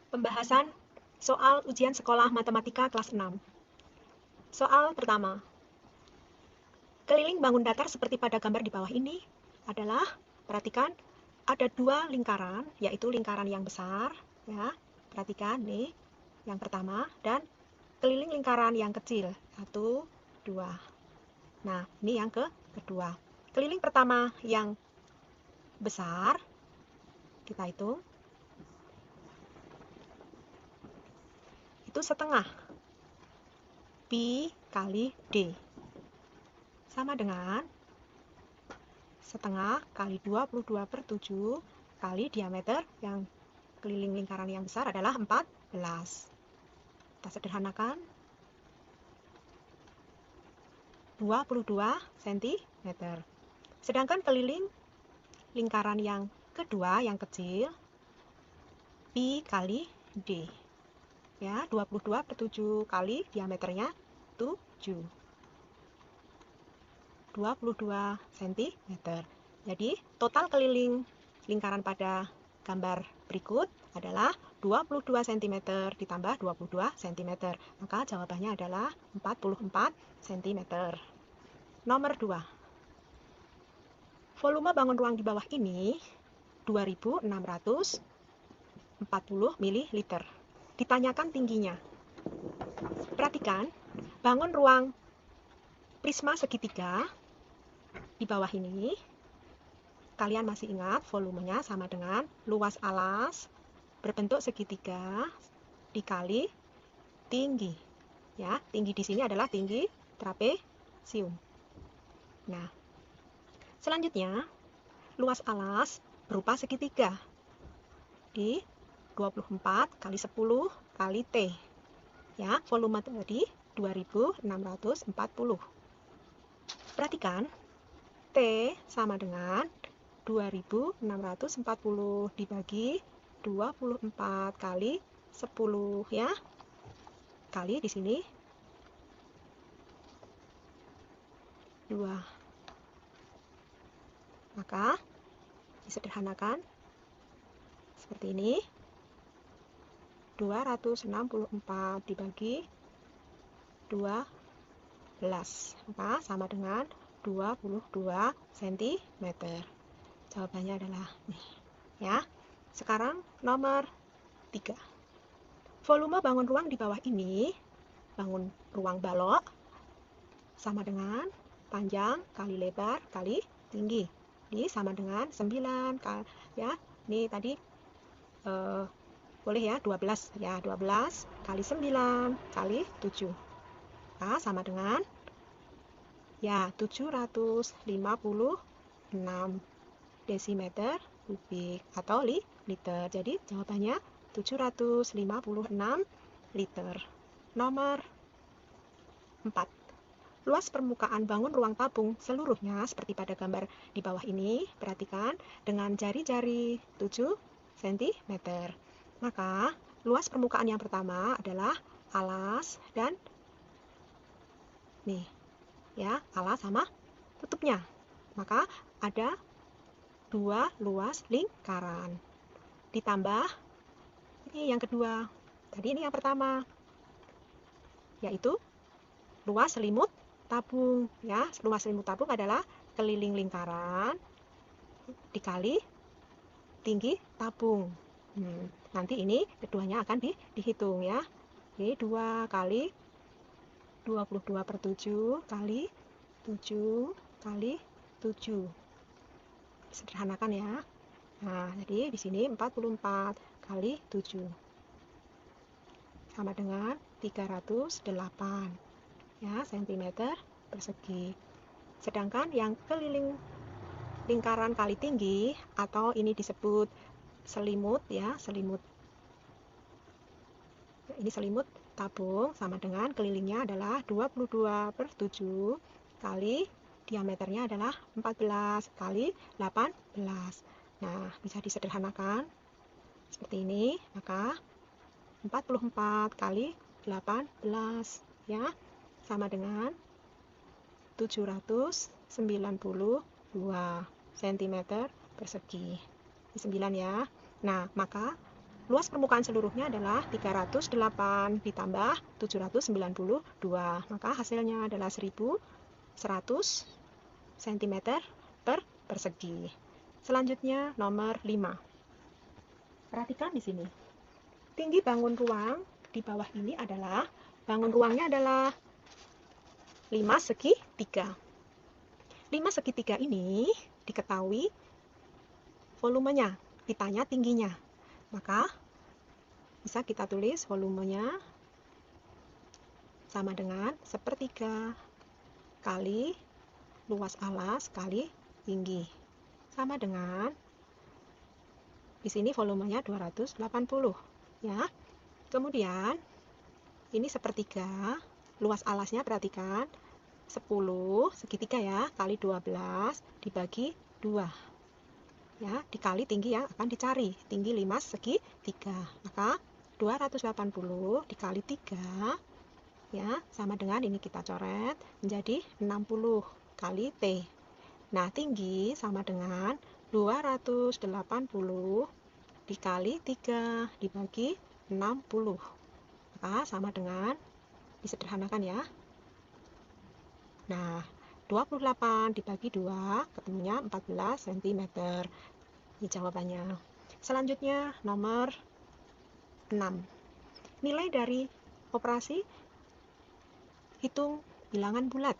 Pembahasan soal ujian sekolah matematika kelas 6. Soal pertama. Keliling bangun datar seperti pada gambar di bawah ini adalah, perhatikan, ada dua lingkaran, yaitu lingkaran yang besar, ya. Perhatikan nih, yang pertama, dan keliling lingkaran yang kecil, 1, 2. Nah, ini yang kedua. Keliling pertama yang besar, kita hitung, itu setengah pi kali d, sama dengan setengah kali 22/7 kali diameter yang keliling lingkaran yang besar adalah 14. Kita sederhanakan, 22 cm. Sedangkan keliling lingkaran yang kedua yang kecil, pi kali d, ya, 22/7 kali diameternya 7, 22 cm. Jadi total keliling lingkaran pada gambar berikut adalah 22 cm ditambah 22 cm. Maka jawabannya adalah 44 cm. Nomor 2. Volume bangun ruang di bawah ini 2640 ml. Ditanyakan tingginya. Perhatikan, bangun ruang prisma segitiga di bawah ini, kalian masih ingat volumenya sama dengan luas alas berbentuk segitiga dikali tinggi. Ya, tinggi di sini adalah tinggi trapesium. Nah, selanjutnya luas alas berupa segitiga di 24 kali 10 kali T. Ya, volume tadi 2640. Perhatikan, T sama dengan 2640 dibagi 24 kali 10, ya. Kali di sini 2. Maka disederhanakan seperti ini. 264 dibagi 12, maka sama dengan 22 cm. Jawabannya adalah nih, ya. Sekarang nomor 3. Volume bangun ruang di bawah ini, bangun ruang balok, sama dengan panjang kali lebar kali tinggi. Ini sama dengan 9 kali, ya. Ini tadi boleh ya, 12 ya, 12 kali 9 kali 7. Nah, sama dengan ya 756 desimeter kubik atau liter. Jadi jawabannya 756 liter. Nomor 4. Luas permukaan bangun ruang tabung seluruhnya seperti pada gambar di bawah ini. Perhatikan dengan jari-jari 7 cm. Maka luas permukaan yang pertama adalah alas dan nih, ya, alas sama tutupnya. Maka ada dua luas lingkaran. Ditambah ini yang kedua. Tadi ini yang pertama, yaitu luas selimut tabung, ya. Luas selimut tabung adalah keliling lingkaran dikali tinggi tabung. Nanti ini keduanya akan dihitung, ya. Jadi 2 kali 22/7 kali 7 kali 7. Sederhanakan ya. Nah, jadi di sini 44 kali 7 sama dengan 308, ya, cm persegi. Sedangkan yang keliling lingkaran kali tinggi atau ini disebut selimut, ya, selimut. Ini selimut tabung sama dengan kelilingnya adalah 22/7 kali diameternya adalah 14 kali 18. Nah, bisa disederhanakan seperti ini. Maka 44 kali 18, ya, sama dengan 792 cm persegi. Ini 9, ya. Nah, maka luas permukaan seluruhnya adalah 308 ditambah 792. Maka hasilnya adalah 1100 cm per persegi. Selanjutnya nomor 5. Perhatikan di sini. Tinggi bangun ruang di bawah ini adalah, bangun ruangnya adalah 5 segi 3. 5 segi 3 ini diketahui volumenya, ditanya tingginya. Maka bisa kita tulis volumenya sama dengan sepertiga kali luas alas kali tinggi. Sama dengan, di sini volumenya 280 ya. Kemudian ini sepertiga, luas alasnya perhatikan 10 segitiga ya, kali 12 dibagi 2 ya, dikali tinggi yang akan dicari, tinggi 5 segi 3. Maka 280 dikali 3 ya, sama dengan ini kita coret menjadi 60 kali T. Nah, tinggi sama dengan 280 dikali 3 dibagi 60. Maka sama dengan, disederhanakan ya. Nah, 28 dibagi 2 ketemunya 14 cm. Ini jawabannya. Selanjutnya nomor 6. Nilai dari operasi hitung bilangan bulat.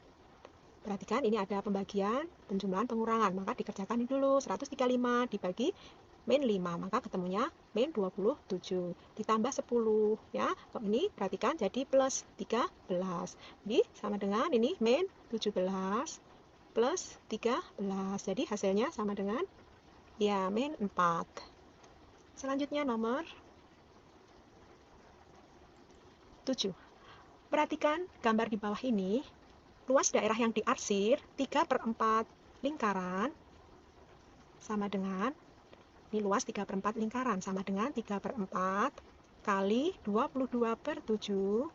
Perhatikan ini ada pembagian, penjumlahan, pengurangan. Maka dikerjakan ini dulu, 135 dibagi min 5, maka ketemunya min 27 ditambah 10 ya. Ini perhatikan jadi plus 13. Jadi sama dengan ini min 17 plus 13. Jadi hasilnya sama dengan ya min 4. Selanjutnya nomor 7. Perhatikan gambar di bawah ini. Luas daerah yang diarsir 3/4 lingkaran sama dengan, ini luas 3/4 lingkaran sama dengan 3/4 kali 22/7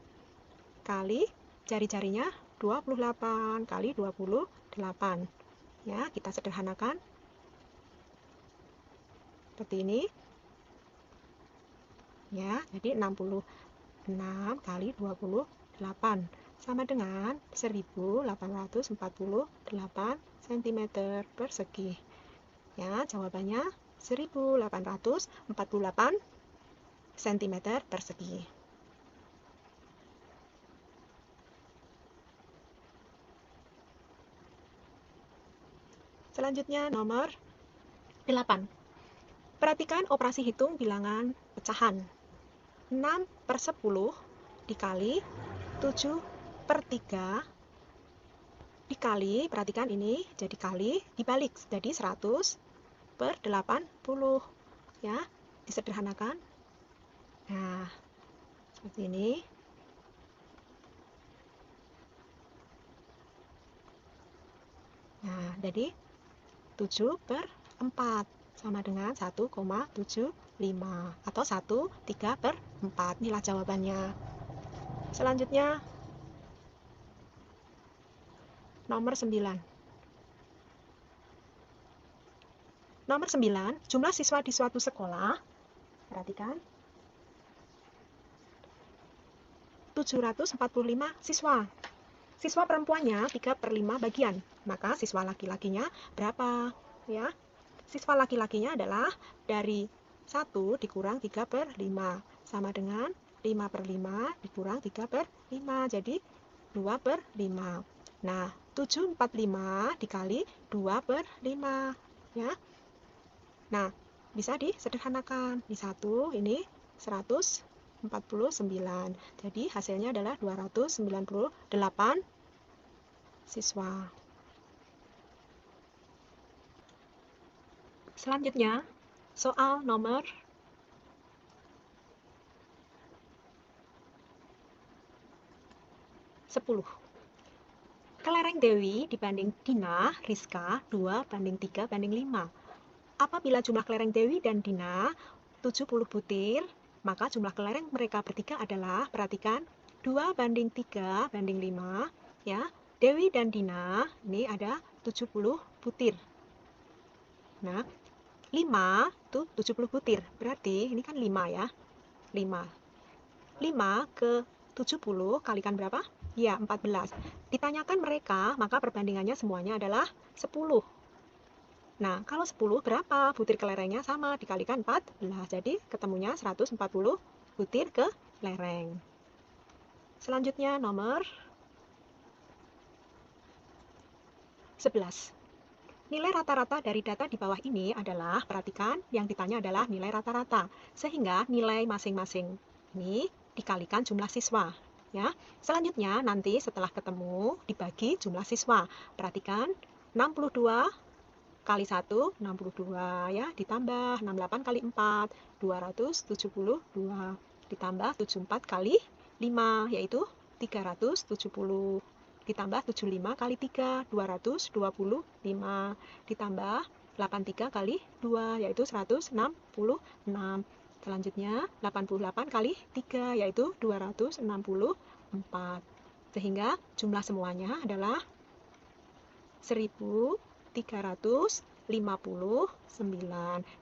kali jari-jarinya 28 kali 28 ya. Kita sederhanakan seperti ini ya, jadi 66 kali 28 sama dengan 1848 cm persegi ya. Jawabannya 1848 cm persegi. Selanjutnya nomor 8. Perhatikan operasi hitung bilangan pecahan. 6/10 dikali 7/3 dikali, perhatikan ini jadi kali dibalik jadi 100/80 ya, disederhanakan. Nah, seperti ini. Nah, jadi 7/4 sama dengan 1,75 atau 1/3/4. Inilah jawabannya. Selanjutnya nomor 9. Nomor 9, jumlah siswa di suatu sekolah. Perhatikan. 745 siswa. Siswa perempuannya 3/5 bagian. Maka siswa laki-lakinya berapa? Ya. Siswa laki-lakinya adalah dari 1 dikurang 3/5 sama dengan 5/5 dikurang 3/5 jadi 2/5. Nah, 745 dikali 2/5 ya. Nah, bisa disederhanakan. Di 1 ini 149. Jadi hasilnya adalah 298 siswa. Selanjutnya, soal nomor 10. Kelereng Dewi dibanding Dina, Rizka 2/3/5. Apabila jumlah kelereng Dewi dan Dina 70 butir, maka jumlah kelereng mereka bertiga adalah, perhatikan, 2/3/5 ya. Dewi dan Dina ini ada 70 butir. Nah, 5 tuh 70 butir. Berarti ini kan 5 ya. 5. 5 ke 70 kalikan berapa? Ya, 14. Ditanyakan mereka, maka perbandingannya semuanya adalah 10. Nah, kalau 10 berapa butir kelerengnya? Sama, dikalikan 14. Jadi, ketemunya 140 butir kelereng. Selanjutnya nomor 11. Nilai rata-rata dari data di bawah ini adalah, perhatikan, yang ditanya adalah nilai rata-rata. Sehingga nilai masing-masing ini dikalikan jumlah siswa. Ya. Selanjutnya nanti setelah ketemu dibagi jumlah siswa. Perhatikan, 62 kali 1, 62 ya, ditambah 68 kali 4, 272, ditambah 74 kali 5, yaitu 370, ditambah 75 kali 3, 225, ditambah 83 kali 2, yaitu 166. Selanjutnya 88 kali 3, yaitu 264. Sehingga jumlah semuanya adalah 1359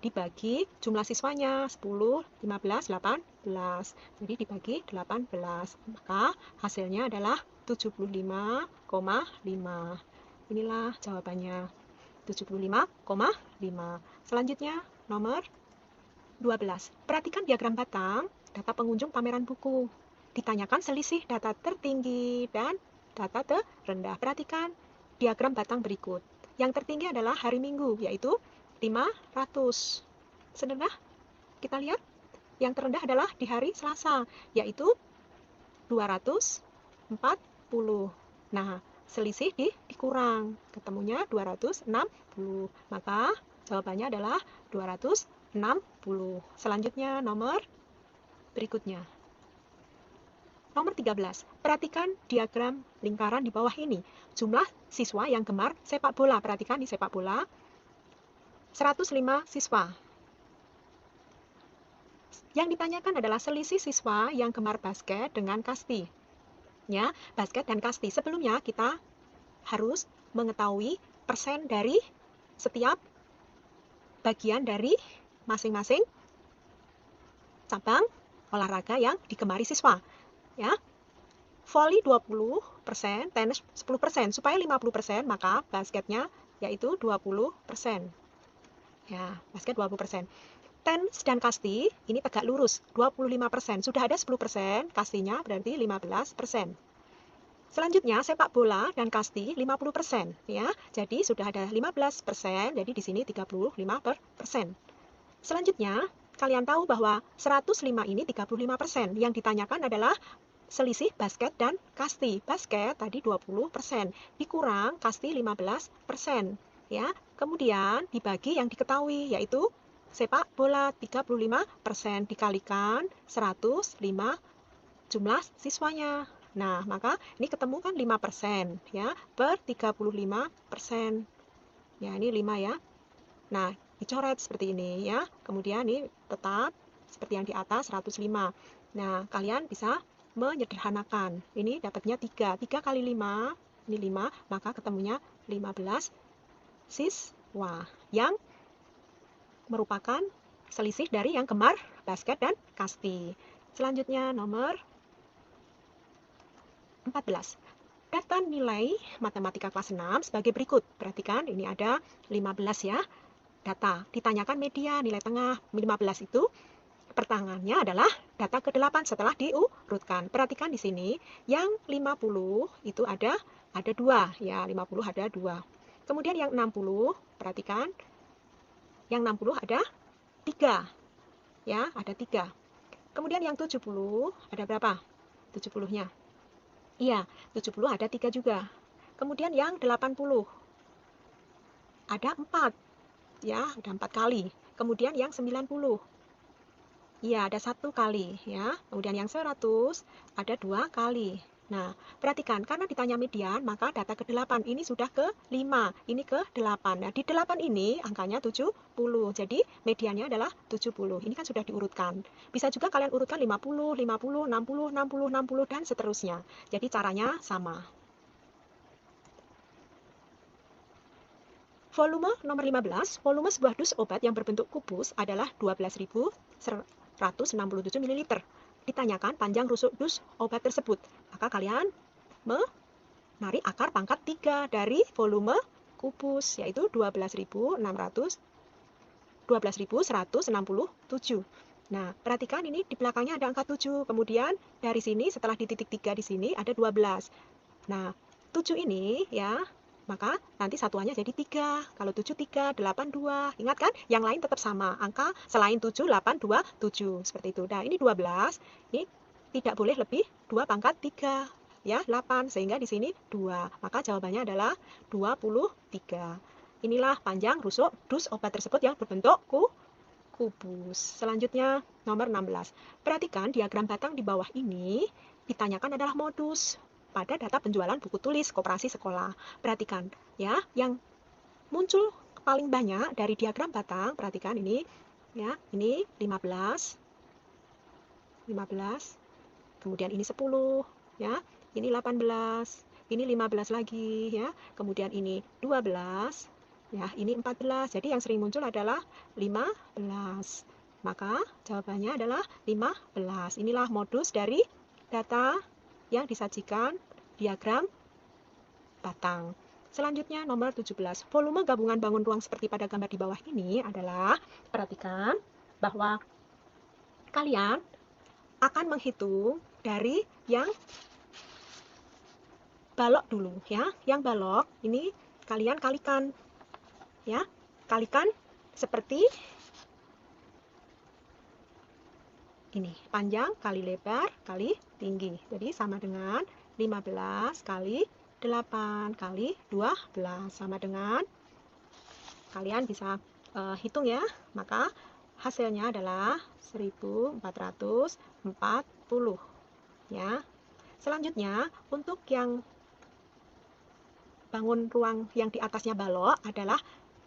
dibagi jumlah siswanya 10, 15, 18. Jadi dibagi 18. Maka hasilnya adalah 75,5. Inilah jawabannya. 75,5. Selanjutnya nomor 12. Perhatikan diagram batang data pengunjung pameran buku. Ditanyakan selisih data tertinggi dan data terendah. Perhatikan diagram batang berikut. Yang tertinggi adalah hari Minggu, yaitu 500. Sedangkan kita lihat yang terendah adalah di hari Selasa, yaitu 240. Nah, selisih dikurang, ketemunya 260. Maka jawabannya adalah 260. Selanjutnya nomor berikutnya. Nomor 13, perhatikan diagram lingkaran di bawah ini. Jumlah siswa yang gemar sepak bola. Perhatikan di sepak bola, 105 siswa. Yang ditanyakan adalah selisih siswa yang gemar basket dengan kasti. Ya, basket dan kasti. Sebelumnya kita harus mengetahui persen dari setiap bagian dari masing-masing cabang olahraga yang digemari siswa. Ya, voli 20%, tenis 10%, supaya 50%, maka basketnya yaitu 20%. Ya, basket 20%. Tenis dan kasti ini tegak lurus 25%. Sudah ada 10%, kastinya berarti 15%. Selanjutnya sepak bola dan kasti 50%, ya. Jadi sudah ada 15%, jadi di sini 35%. Selanjutnya kalian tahu bahwa 105 ini 35%. Yang ditanyakan adalah selisih basket dan kasti. Basket tadi 20%, dikurang kasti 15%. Ya. Kemudian dibagi yang diketahui, yaitu sepak bola 35% dikalikan 105 jumlah siswanya. Nah, maka ini ketemu kan 5%, ya, per 35%. Ya, ini 5 ya. Nah, dicoret seperti ini ya. Kemudian ini tetap seperti yang di atas 105. Nah, kalian bisa menyederhanakan. Ini dapatnya 3. 3 kali 5, ini 5, maka ketemunya 15 siswa yang merupakan selisih dari yang gemar basket dan kasti. Selanjutnya nomor 14. Data nilai matematika kelas 6 sebagai berikut. Perhatikan, ini ada 15 ya. Data, ditanyakan media, nilai tengah 15 itu pertanyaannya adalah data ke-8 setelah diurutkan. Perhatikan di sini, yang 50 itu ada 2 ya, 50 ada 2. Kemudian yang 60, perhatikan, yang 60 ada 3 ya, ada 3. Kemudian yang 70 ada berapa? 70-nya. Iya, 70 ada 3 juga. Kemudian yang 80 ada 4. Ya, ada 4 kali. Kemudian yang 90. Iya, ada 1 kali ya. Kemudian yang 100 ada 2 kali. Nah, perhatikan, karena ditanya median, maka data ke-8 ini sudah ke-5, ini ke-8. Nah, di 8 ini angkanya 70. Jadi, mediannya adalah 70. Ini kan sudah diurutkan. Bisa juga kalian urutkan 50, 50, 60, 60, 60, dan seterusnya. Jadi, caranya sama. Volume nomor 15, volume sebuah dus obat yang berbentuk kubus adalah 12.167 ml. Ditanyakan panjang rusuk dus obat tersebut. Maka kalian menarik akar pangkat 3 dari volume kubus, yaitu 12.167. Nah, perhatikan ini di belakangnya ada angka 7. Kemudian dari sini setelah di titik 3 di sini ada 12. Nah, 7 ini ya, maka nanti satuannya jadi 3. Kalau 7, 3, 8, 2. Ingat kan? Yang lain tetap sama. Angka selain 7, 8, 2, 7. Seperti itu. Nah, ini 12. Ini tidak boleh lebih 2 pangkat 3. Ya, 8. Sehingga di sini 2. Maka jawabannya adalah 23. Inilah panjang rusuk dus obat tersebut yang berbentuk kubus. Selanjutnya, nomor 16. Perhatikan diagram batang di bawah ini ditanyakan adalah modus pada data penjualan buku tulis koperasi sekolah. Perhatikan ya, yang muncul paling banyak dari diagram batang, perhatikan ini ya, ini 15, kemudian ini 10 ya, ini 18, ini 15 lagi ya, kemudian ini 12 ya, ini 14. Jadi yang sering muncul adalah 15. Maka jawabannya adalah 15. Inilah modus dari data yang disajikan diagram batang. Selanjutnya nomor 17. Volume gabungan bangun ruang seperti pada gambar di bawah ini adalah, perhatikan bahwa kalian akan menghitung dari yang balok dulu ya. Yang balok ini kalian kalikan ya. Kalikan seperti ini, panjang kali lebar kali tinggi. Jadi sama dengan 15 kali 8 kali 12 sama dengan, kalian bisa hitung ya. Maka hasilnya adalah 1440 ya. Selanjutnya untuk yang bangun ruang yang di atasnya balok adalah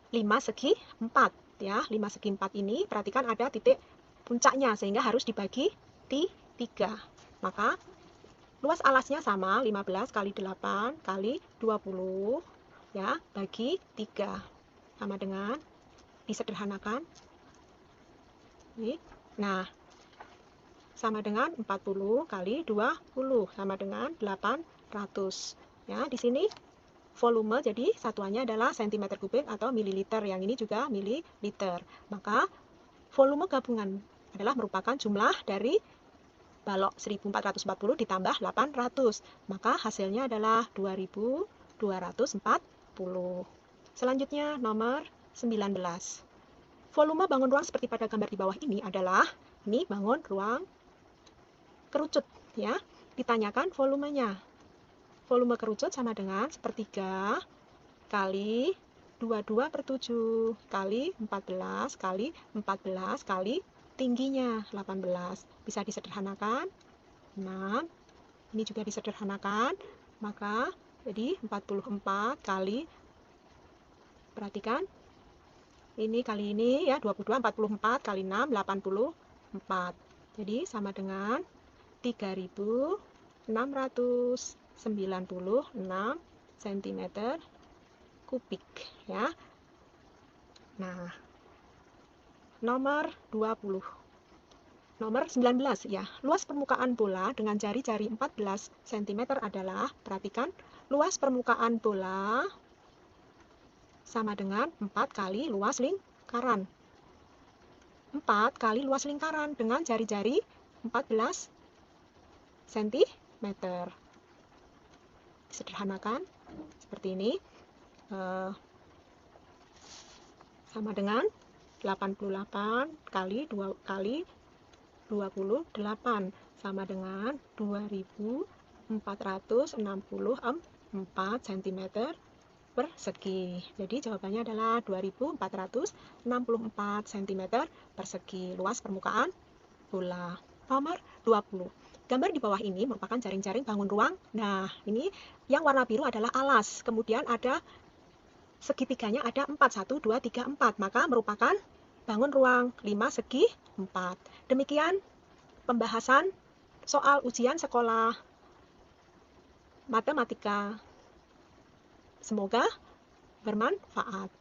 5 segi 4 ya. 5 segi 4 ini perhatikan ada titik puncaknya sehingga harus dibagi 3. Maka luas alasnya sama, 15 kali 8 kali 20 ya, bagi 3 sama dengan, disederhanakan ini. Nah, sama dengan 40 kali 20 sama dengan 800 ya. Di sini volume jadi satuannya adalah cm kubik atau mililiter, yang ini juga mililiter. Maka volume gabungan adalah merupakan jumlah dari balok 1440 ditambah 800. Maka hasilnya adalah 2240. Selanjutnya nomor 19. Volume bangun ruang seperti pada gambar di bawah ini adalah, ini bangun ruang kerucut ya. Ditanyakan volumenya. Volume kerucut sama dengan sepertiga kali 22/7 kali 14 kali 14 kali tingginya 18. Bisa disederhanakan 6. Ini juga disederhanakan. Maka jadi 44 kali, perhatikan ini kali ini ya, 22, 44 kali 6, 84. Jadi sama dengan 3696 cm kubik ya. Nah, nomor 20. Nomor 19 ya. Luas permukaan bola dengan jari-jari 14 cm adalah, perhatikan, luas permukaan bola sama dengan 4 kali luas lingkaran. 4 kali luas lingkaran dengan jari-jari 14 cm. Sederhanakan seperti ini. Sama dengan 88 kali 2 kali 28 sama dengan 2464 cm persegi. Jadi jawabannya adalah 2464 cm persegi luas permukaan bola. Nomor 20. Gambar di bawah ini merupakan jaring-jaring bangun ruang. Nah, ini yang warna biru adalah alas. Kemudian ada segitiganya ada 4, 1, 2, 3, 4. Maka merupakan bangun ruang 5 segi 4. Demikian pembahasan soal ujian sekolah matematika. Semoga bermanfaat.